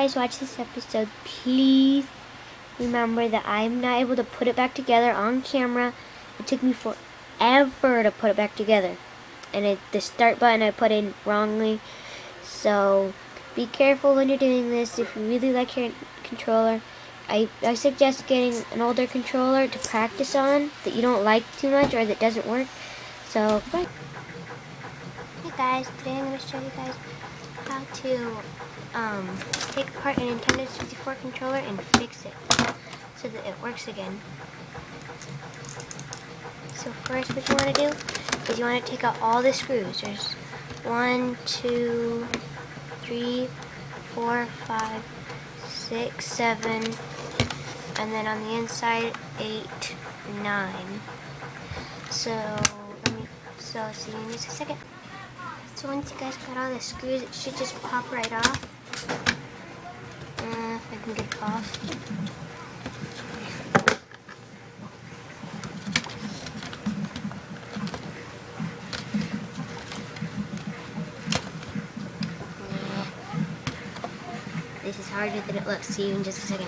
guys watch this episode, please remember that I'm not able to put it back together on camera. It took me forever to put it back together. And the start button I put in wrongly. So be careful when you're doing this. If you really like your controller, I suggest getting an older controller to practice on that you don't like too much or that doesn't work. So, bye. Hey guys, today I'm going to show you guys how to take apart a Nintendo 64 controller and fix it so that it works again. So first what you want to do is you want to take out all the screws. There's 1, 2, 3, 4, 5, 6, 7, and then on the inside 8, 9. So see you in just a second. So once you guys got all the screws, it should just pop right off. If I can get it off. This is harder than it looks. See you in just a second.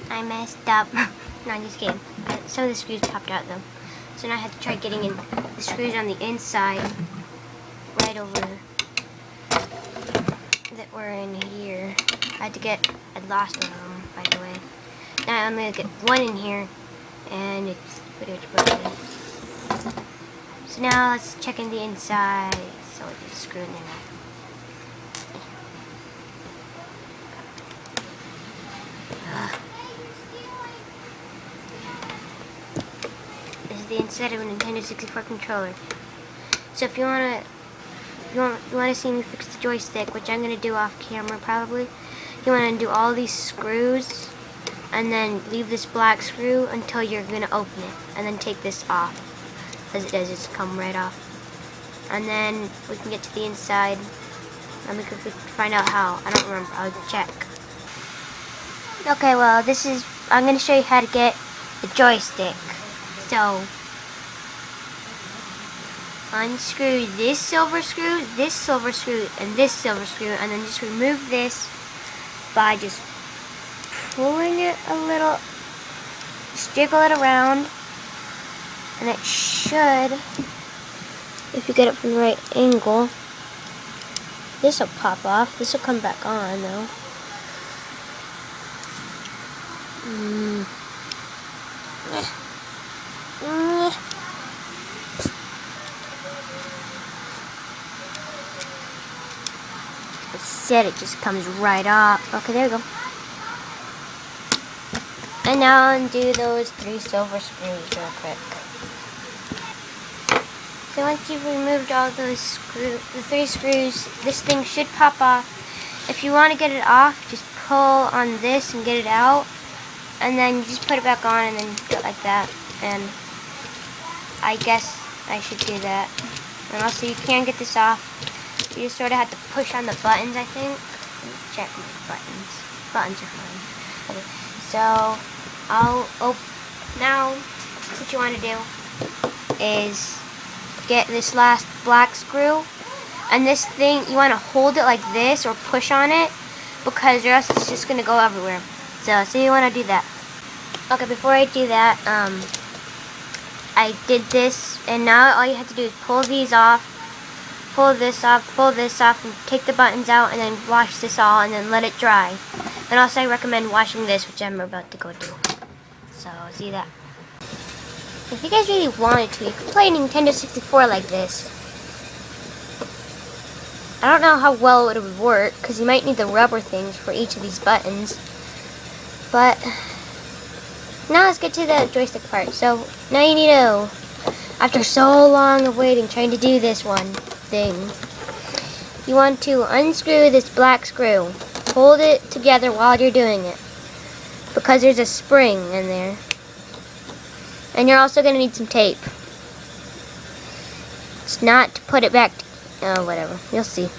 I messed up. No, I'm just kidding. Some of the screws popped out though. So now I have to try getting in the screws on the inside right over that were in here. I lost one of them, by the way. Now I'm going to get one in here and it's pretty much broken. So now let's check in the inside. So we'll just screw in there now. This is the inside of a Nintendo 64 controller. So if you want to see me fix the joystick, which I'm going to do off camera probably, you want to undo all these screws and then leave this black screw until you're going to open it, and then take this off. As it does, just come right off. And then we can get to the inside and we can find out how. I don't remember. I'll check. Okay, well I'm going to show you how to get the joystick. So unscrew this silver screw, and this silver screw, and then just remove this by just pulling it a little, just jiggle it around, and it should, if you get it from the right angle, this will pop off. This will come back on though. It just comes right off. Okay, there we go. And now undo those 3 silver screws real quick. So once you've removed all those the 3 screws, this thing should pop off. If you want to get it off, just pull on this and get it out, and then you just put it back on and then do it like that. And I guess I should do that. And also you can get this off. You just sort of have to push on the buttons, I think. Check my buttons. Buttons are fine. Okay, so now what you want to do is get this last black screw, and this thing, you want to hold it like this or push on it, because or else it's just going to go everywhere. So you want to do that. Okay, before I do that, I did this, and now all you have to do is pull these off. Pull this off, and take the buttons out, and then wash this all, and then let it dry. And also I recommend washing this, which I'm about to go do. So, see that. If you guys really wanted to, you could play Nintendo 64 like this. I don't know how well it would work, because you might need the rubber things for each of these buttons. But, now let's get to the joystick part. So, now you need to, after so long of waiting, trying to do this one thing, you want to unscrew this black screw. Hold it together while you're doing it, because there's a spring in there. And you're also going to need some tape. It's not to put it back, whatever, you'll see.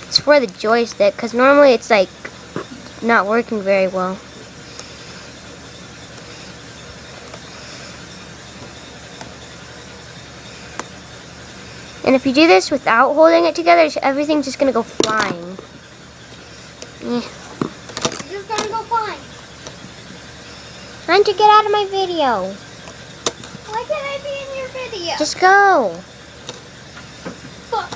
It's for the joystick, because normally it's like not working very well. And if you do this without holding it together, everything's just going to go flying. You're gonna go fine. Hunter, get out of my video. Why can't I be in your video? Just go. Fuck.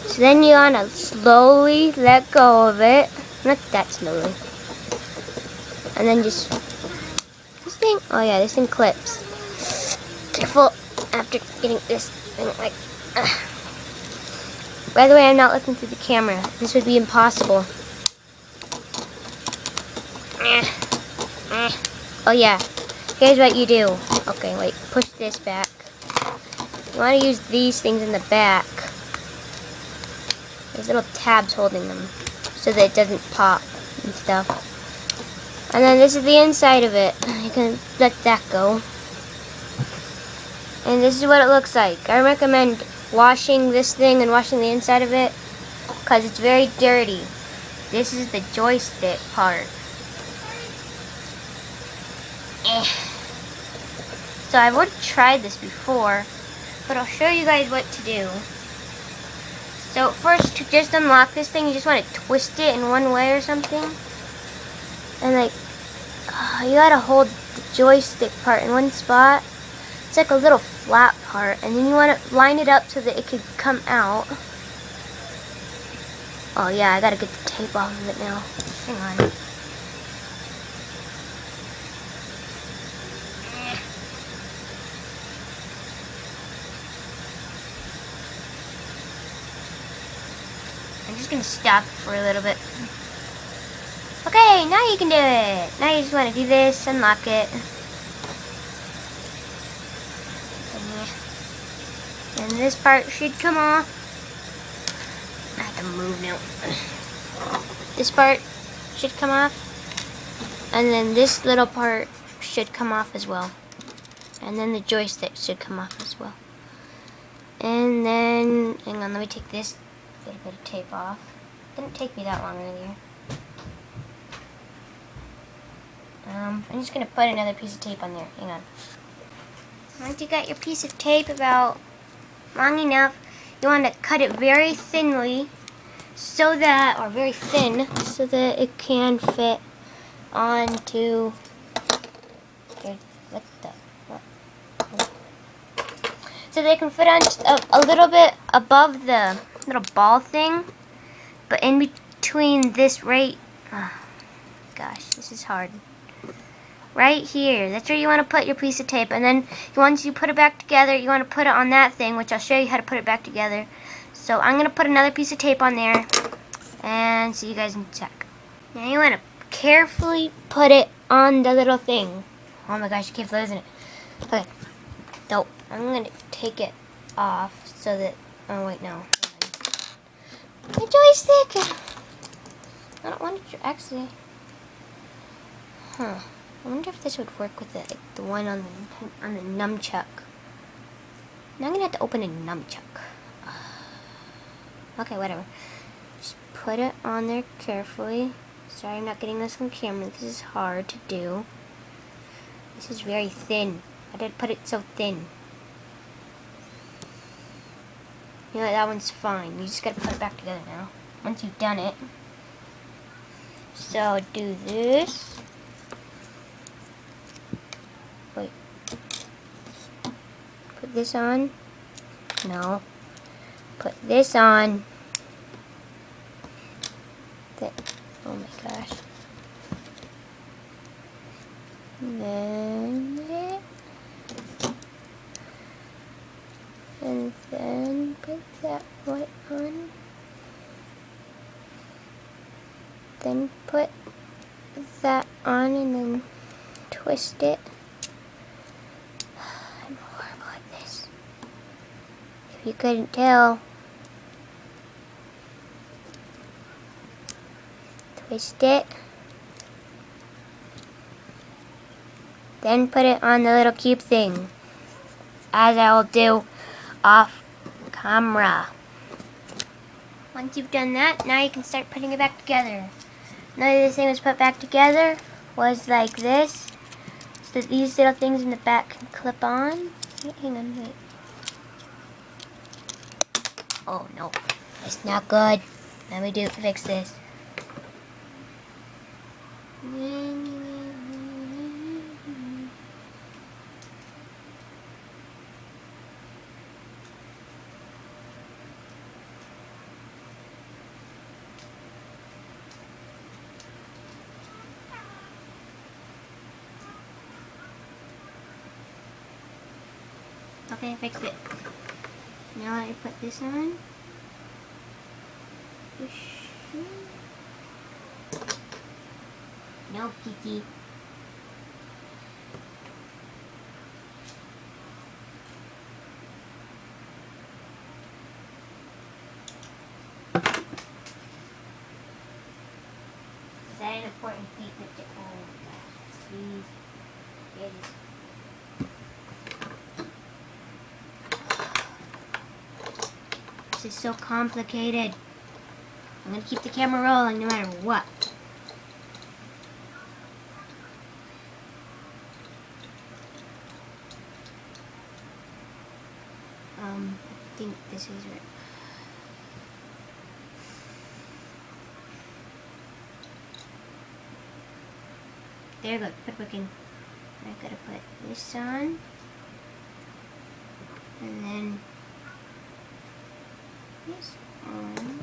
So then you want to slowly let go of it. Not that slowly. And then just... This thing... Oh yeah, this thing clips. Careful after getting this thing like... By the way, I'm not looking through the camera. This would be impossible. Oh yeah. Here's what you do. Okay, wait. Push this back. You want to use these things in the back. There's little tabs holding them so that it doesn't pop and stuff. And then this is the inside of it. You can let that go. And this is what it looks like. I recommend washing this thing and washing the inside of it because it's very dirty. This is the joystick part. So I've already tried this before, but I'll show you guys what to do. So first, to just unlock this thing, you just want to twist it in one way or something. And like, you gotta hold the joystick part in one spot. It's like a little flat part. And then you want to line it up so that it could come out. Oh yeah, I gotta get the tape off of it now. Hang on. I'm just gonna stop for a little bit. Okay, now you can do it. Now you just want to do this, unlock it. And this part should come off. I have to move now. This part should come off. And then this little part should come off as well. And then the joystick should come off as well. And then, hang on, let me take this little bit of tape off. Didn't take me that long earlier. I'm just going to put another piece of tape on there. Hang on. Once you got your piece of tape about long enough, you want to cut it very thinly so that, or very thin, so that it can fit onto, so they can fit on a little bit above the little ball thing, but in between this gosh, this is hard. Right here, that's where you want to put your piece of tape, and then once you put it back together, you want to put it on that thing, which I'll show you how to put it back together. So I'm going to put another piece of tape on there, and see you guys in a sec. Now you want to carefully put it on the little thing. Oh my gosh, I keep losing it. Okay, so I'm going to take it off so that, oh wait, no. My joystick! I don't want it to actually, I wonder if this would work with the one on the nunchuck. Now I'm gonna have to open a nunchuck. Okay, whatever. Just put it on there carefully. Sorry, I'm not getting this on camera. This is hard to do. This is very thin. I did put it so thin. You know, that one's fine. You just gotta put it back together now. Once you've done it. So do this. Wait. Put this on. No. Put this on. Oh my gosh. And then put that white on. Then put that on and then twist it. I'm horrible at this. If you couldn't tell. Twist it. Then put it on the little cube thing. As I will do off camera. Once you've done that, now you can start putting it back together. Now that this thing was put back together was like this. So that these little things in the back can clip on. Wait, hang on, wait. Oh no. It's not good. Let me fix this. Okay, I fixed it. Now I put this on. No, Kiki. Is that an important feature? Oh my gosh, please. It is. This is so complicated. I'm gonna keep the camera rolling no matter what. I think this is right. There, good. Put working. I gotta put this on, and then this on.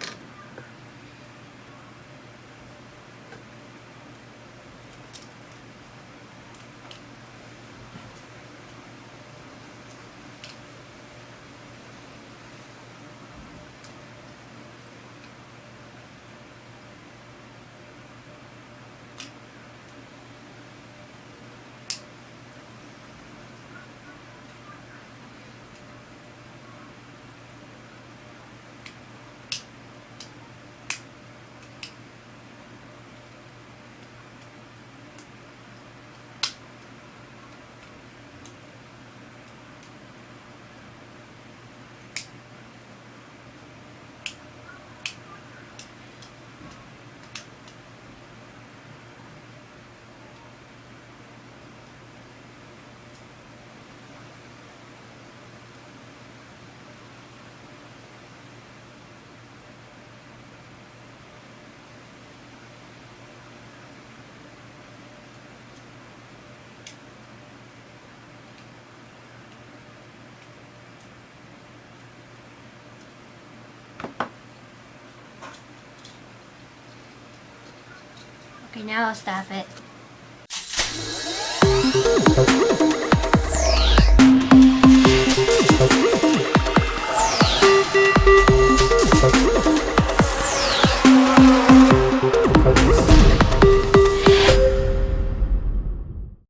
Okay, now I'll stop it.